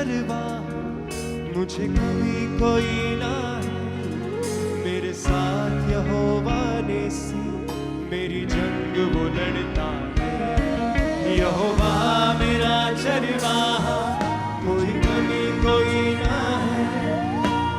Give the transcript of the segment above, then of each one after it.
चरवाहा, मुझे कभी कोई ना है। मेरे साथ यहोवा निस्सी, मेरी जंग वो लड़ता है। यहोवा मेरा चरवाहा, मुझे कभी कोई ना है।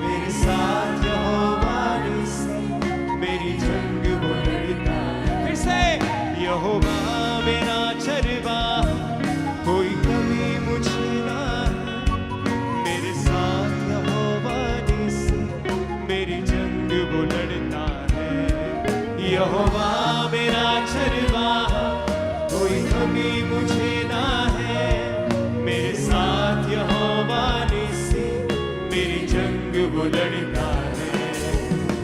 मेरे साथ यहोवा निस्सी, मेरी जंग वो लड़ता है। फिर से यहोवा मेरा चरवाहा, कोई कभी मुझे ना है। मेरे साथ यहोवा निस्सी, मेरी जंग वो लड़ता है। यहोवा मेरा चरवाहा, कोई कभी मुझे ना है। मेरे साथ यहोवा निस्सी, मेरी जंग वो लड़ता है।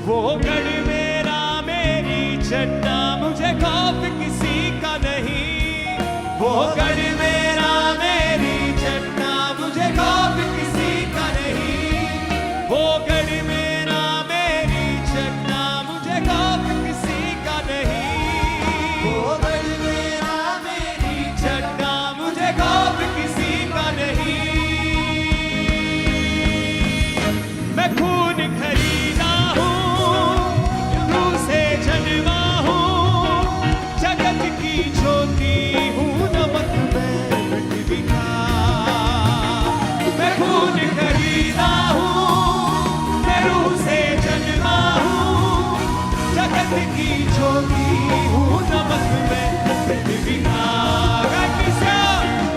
वो गढ़ मेरा मेरी चट्टा, मुझे खौफ किसी का नहीं। वो गढ़ मेरा मेरी चट्टा, मुझे खौफ किसी का नहीं। वो गढ़ मेरा मेरी चट्टा, मुझे खौफ किसी का नहीं। वो गढ़ मेरा मेरी चट्टा, मुझे खौफ किसी का नहीं। मैं खून खरीदा हूँ, रूह से जन्मा हूँ, जगत की ज्योति हूँ, नमक में पृथ्वी का। मैं खून खरीदा हूँ, मैं रूह से जन्मा हूँ, जगत की ज्योति हूँ, नमक में पृथ्वी का।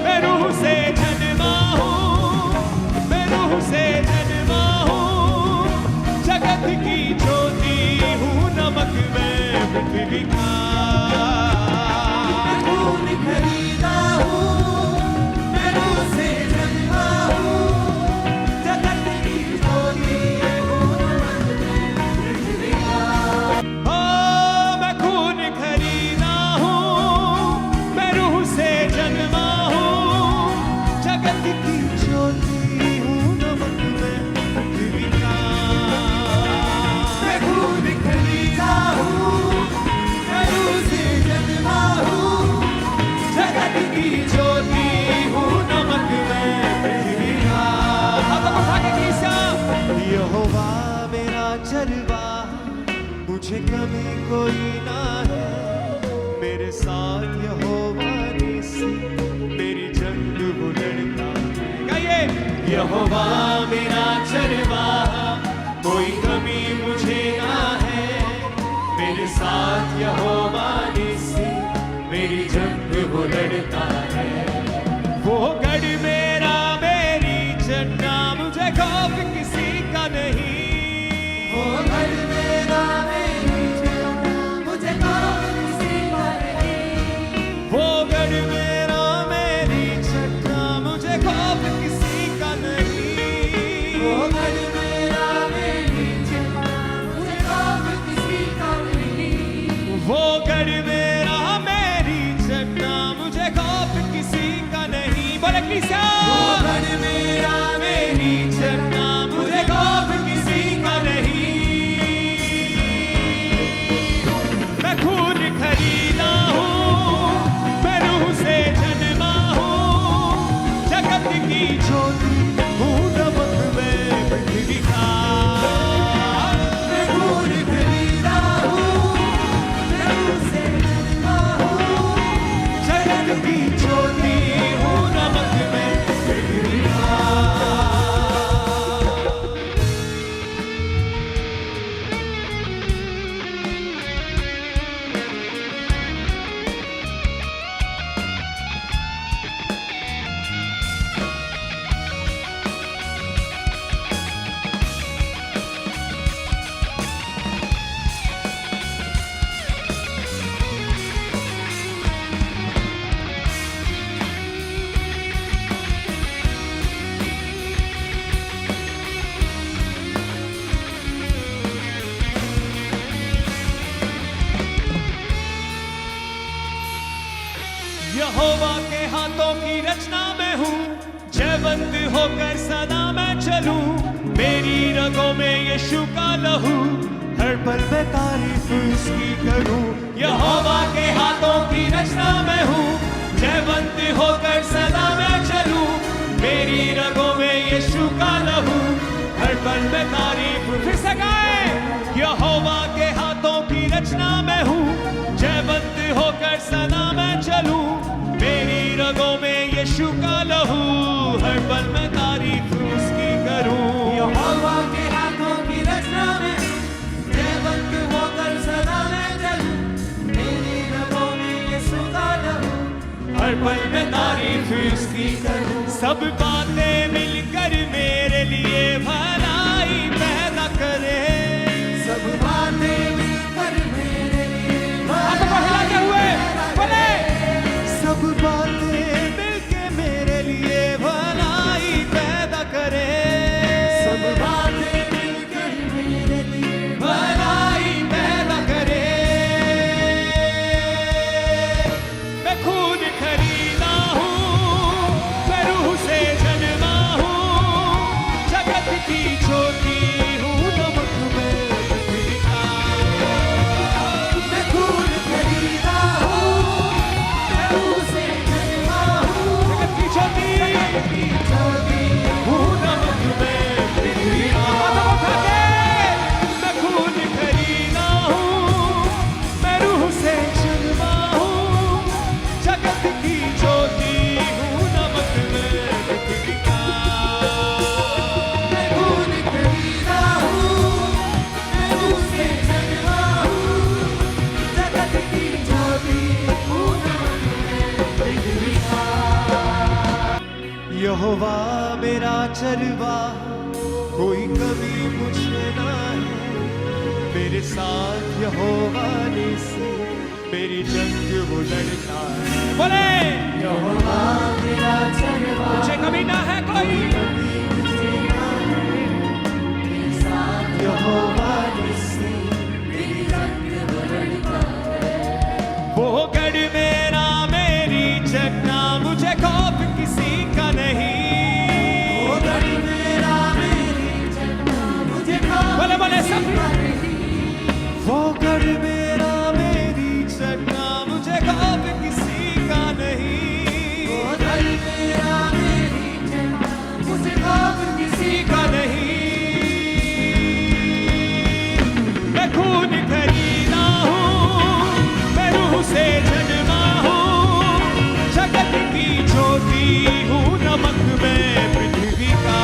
मैं रूह से जन्मा हूँ, मैं रूह से जन्मा हूँ, जगत की ज्योति हूँ, नमक में पृथ्वी का। मैं खून खरीदा हूँ, मैं रूह से जन्मा हूँ, जगत की ज्योति हूँ, नमक में पृथ्वी का। ओ मैं खून खरीदा हूँ, मैं रूह से जन्मा हूँ, जगत की ज्योति हूँ, नमक में पृथ्वी का। मैं खून खरीदा हूँ, मैं रूह से जन्मा हूँ, जगत की ज्योति हूँ, नमक में पृथ्वी का। हाथों को उठा के कीसा। यहोवा मेरा चरवाहा, मुझे कभी कोई ना है। मेरे साथ यहोवा निस्सी, मेरी जंग वो लड़ता है। गाइए, यहोवा मेरा चरवाहा, कोई कमी मुझे ना है। मेरे साथ यहोवा निस्सी, मेरी जंग वो लड़ता है। वो गढ़ मेरा मेरी चट्टा, मुझे खौफ किसी का नहीं। वो गढ़ मेरा मेरी चट्टा, मुझे खौफ किसी का नहीं। वो गढ़ मेरा मेरी चट्टा, मुझे खौफ किसी का नहीं। वो गढ़ मेरा मेरी चट्टा, मुझे खौफ किसी का नहीं। वो गढ़ मेरा मेरी चट्टा, मुझे खौफ किसी का नहीं। बोले किसा। वो गढ़ मेरा मेरी चट्टा, मुझे खौफ किसी का नहीं। मैं खून खरीदा हूँ, मैं रूह से जन्मा हूँ, जगत की ज्योति हूँ, नमक में पृथ्वी का। मैं खून खरीदा हूँ, मैं रूह से जन्मा हूँ, जगत की ज्योति हूँ, नमक में पृथ्वी का। यहोवा के हाथों की रचना मैं हूँ, जयवंत होकर सदा मैं चलूं। मेरी रगों में यीशु का लहू, हर पल मैं तारीफ उसकी करूं। यहोवा के हाथों की रचना मैं हूँ, जयवंत होकर सदा मैं चलूं। मेरी रगों में होकर सदा मैं चलूं, मेरी रगों में यीशु का लहू, हर पल में तारीफ उसकी करूं। यहोवा के हाथों की रचना में जयवंत होकर सदा मैं चलूं, मेरी रगों में यीशु का लहू, हर पल में तारीफ उसकी करूं। सब बातें मिलकर मेरे लिए भलाई पैदा करे, सब बातें मिलकर मेरे लिए भलाई पैदा करे, सब बातें मिलके मेरे लिए भलाई पैदा करे, सब बातें मिलकर मेरे लिए भलाई पैदा करे। मैं खून खरीदा हूँ, मैं रूह से जन्मा हूँ, जगत की ज्योति हूँ, नमक में पृथ्वी का। मैं खून खरीदा हूँ, मैं रूह से जन्मा हूँ, जगत की ज्योति हूँ, नमक में पृथ्वी का। मैं खून खरीदा हूँ, मैं रूह से जन्मा हूँ, जगत की ज्योति हूँ, नमक में पृथ्वी का। मैं खून खरीदा हूँ, मैं रूह से जन्मा हूँ, जगत की ज्योति हूँ, नमक में पृथ्वी का। यहोवा मेरा चरवा, कोई कमी मुझे ना है, मेरे साथ यहोवा ने से मेरी जंग वो लड़ता है। बोले यहोवा मेरा चरवा, मुझे कभी ना है कोई, मेरे साथ यहोवा ने से मेरी जंग वो लड़ता है। वो गढ़ मेरा मेरी चकना, मुझे खौफ किसी का नहीं, वो गढ़ मेरा मेरी चकना, मुझे खौफ बोले बोले सब, वो गढ़ मेरा मेरी चकना, मुझे खौफ किसी का नहीं, वो गढ़ मेरा मेरी चकना, मुझे खौफ किसी का नहीं। मैं खून खरीदा हूँ, मैं रूह से जन्मा हूँ, जगत की ज्योति हूँ, नमक में पृथ्वी का।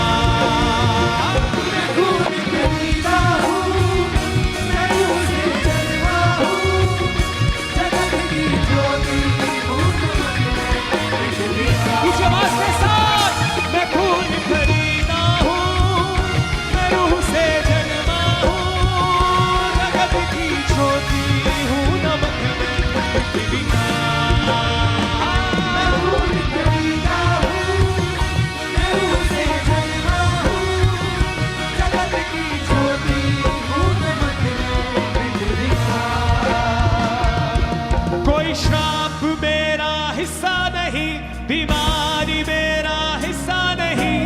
मैं खून खरीदा हूँ, मैं रूह से जन्मा हूँ, जगत की ज्योति हूँ, नमक में पृथ्वी का। इस आवाज के साथ मैं खून खरीदा हूँ, मैं रूह से जन्मा हूँ, जगत की ज्योति हूँ, नमक में पृथ्वी का। मैं खून खरीदा हूँ, मैं रूह से जन्मा हूँ, जगत की ज्योति हूँ, नमक में पृथ्वी का। कोई श्राप मेरा हिस्सा नहीं, बीमारी मेरा हिस्सा नहीं,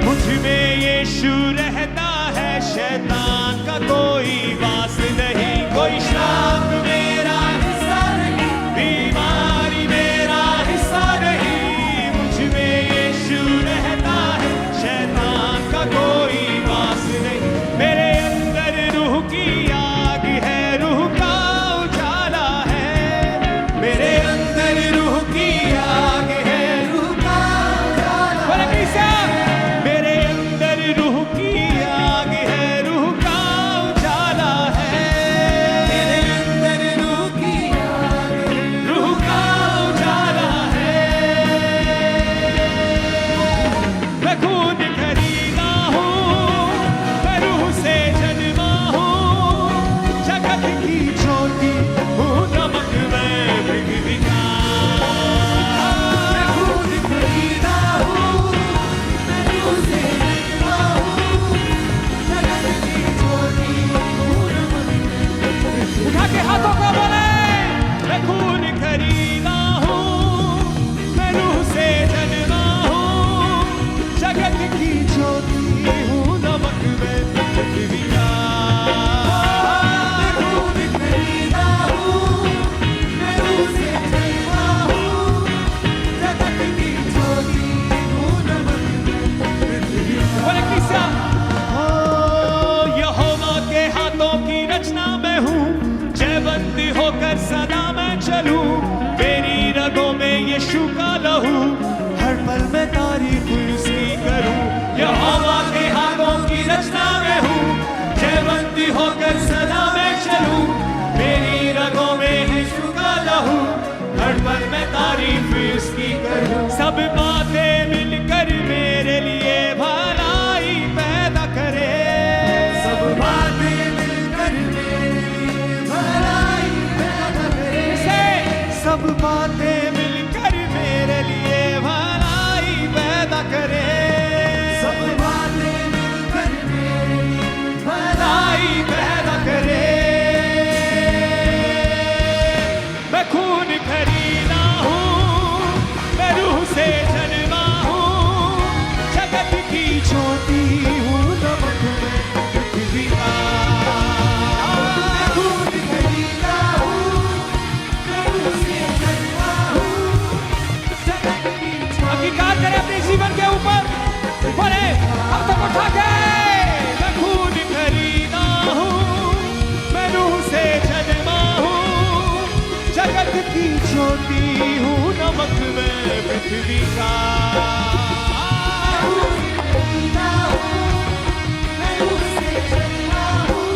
मुझ में यीशु रहता है, शैतान का कोई वास नहीं। कोई श्राप मेरा हिस्सा नहीं, बीमारी मेरा हिस्सा नहीं, मुझ में यीशु रहता है, शैतान का कोई वास नहीं। मेरे अंदर रूह की आग है, रूह का उजाला है, मेरे अंदर रूह की आग है, रूह का उजाला। बोले कैसा? मेरे अंदर रूह की आग है, रूह का उजाला है, यीशु का लहू, हर पल में तारीफ उसकी करूं। यहोवा के हाथों की रचना में हूँ, जयवंती होकर सदा मैं चलूं। मेरी रगों में यीशु का लहू, हर पल में तारीफ उसकी करूं। सब बातें मिलकर मेरे लिए भलाई पैदा करे, सब बातें मिलकर मेरे लिए भलाई पैदा करे। सब बातें मिलकर मेरे लिए भलाई पैदा करे, सब बातें मिलकर मेरे लिए भलाई पैदा करे। मैं खून खरीदा हूँ, मैं रूह से जन्मा हूँ, जगत की ज्योति हूँ, नमक में पृथ्वी का। मैं खून खरीदा हूँ, मैं रूह से जन्मा हूँ, जगत की ज्योति। अंगीकार करें अपने जीवन के ऊपर, बोले हम तक उठा के। मैं खून खरीदा हूँ, मैं रूह से जन्मा हूँ, जगत की ज्योति हूँ, नमक में पृथ्वी का। मैं रूह से जन्मा हूँ,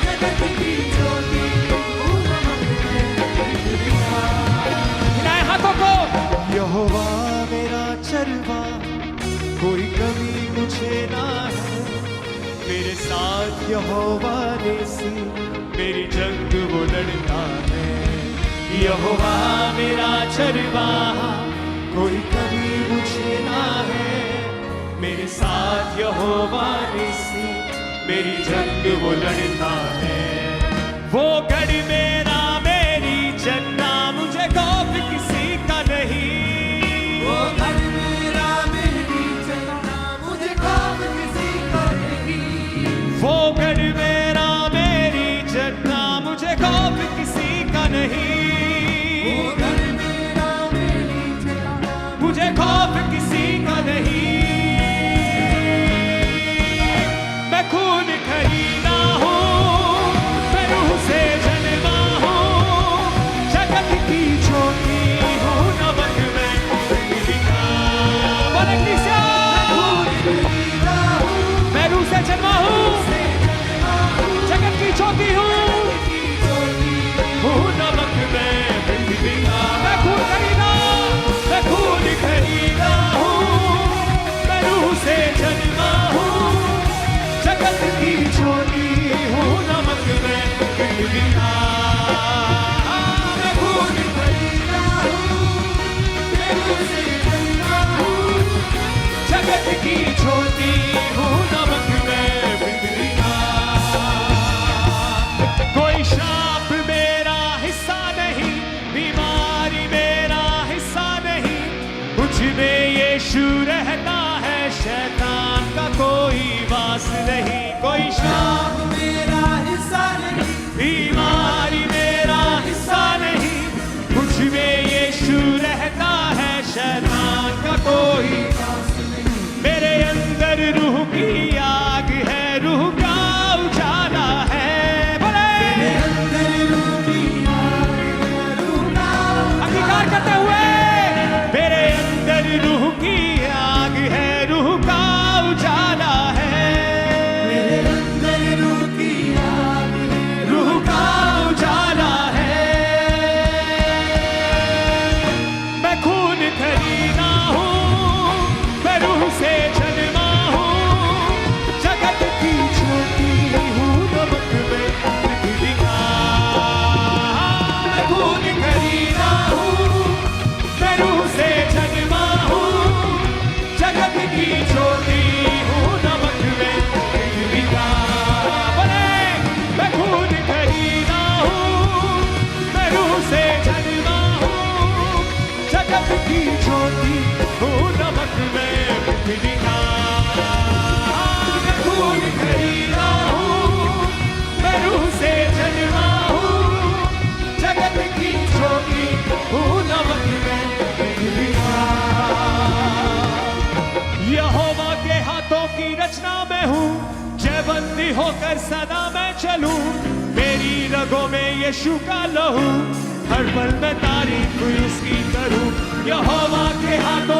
जगत की ज्योति हूँ, नमक में पृथ्वी का। हिलाए हाथों को। यहोवा मेरा चरवा, कोई कमी मुझे ना है। मेरे साथ यहोवा नेसी, मेरी जंग वो लड़ता है। यहोवा मेरा चरवाहा, कोई कमी मुझे ना है। मेरे साथ यहोवा नेसी, मेरी जंग वो लड़ता है। वो गढ़ मेरा मेरी जन्ना, मुझे खौफ किसी का नहीं। वो गढ़ मेरा मेरी जन्ना, मुझे खौफ किसी का नहीं। वो गढ़ मेरा मेरी जन्ना, मुझे खौफ किसी का नहीं। वो गढ़ मेरा मेरी जन्ना, मुझे खौफ किसी का नहीं। मैं खून खरीदा हूँ, मैं रूह से जन्मा हूँ, जगत की ज्योति हूँ, नमक में पृथ्वी का। बोले कलीसिया। मैं रूह से जन्मा हूँ, जगत की ज्योति हूँ, नमक में पृथ्वी का। मैं खून खरीदा हूँ, मैं रूह से जन्मा हूँ, जगत की ज्योति हूँ, नमक में पृथ्वी का। मैं खून खरीदा हूँ, मैं रूह से जन्मा हूँ, जगत की ज्योति हूँ, नमक में पृथ्वी का। कोई श्राप मेरा हिस्सा नहीं, बीमारी मेरा हिस्सा नहीं। मुझ में यीशु रहता है, शैतान का कोई वास नहीं। कोई श्राप मेरा हिस्सा नहीं, बीमारी मेरा हिस्सा नहीं। मुझ में यीशु रहता है, शैतान का कोई वास नहीं। मेरे अंदर रूह की आग है, रूह का उजाला है। मेरे अंदर रूह की आग है, रूह का अंगीकार करते हुए। मेरे अंदर रूह की आग है, रूह का उजाला है। मेरे अंदर रूह की आग है, रूह का उजाला है। मैं खून खरीदा हूँ, मैं रूह से जन्मा हूँ, जगत की ज्योति हूँ, नमक में पृथ्वी का। मैं खून खरीदा हूँ, मैं रूह से जन्मा हूँ, जगत की ज्योति हूँ, नमक में पृथ्वी का। बोले मैं खून खरीदा हूँ, मैं रूह से जन्मा हूँ, जगत की ज्योति हूँ, नमक में पृथ्वी का। मैं खून खरीदा हूँ, मैं रूह से जन्मा हूँ, जगत की ज्योति हूँ, नमक में पृथ्वी का। यहोवा के हाथों की रचना में हूँ, जयवंती होकर सदा मैं चलूं। मेरी रगों में यीशु का लहू, हर पल में तारीफ उसकी करूं। यहोवा के हाथों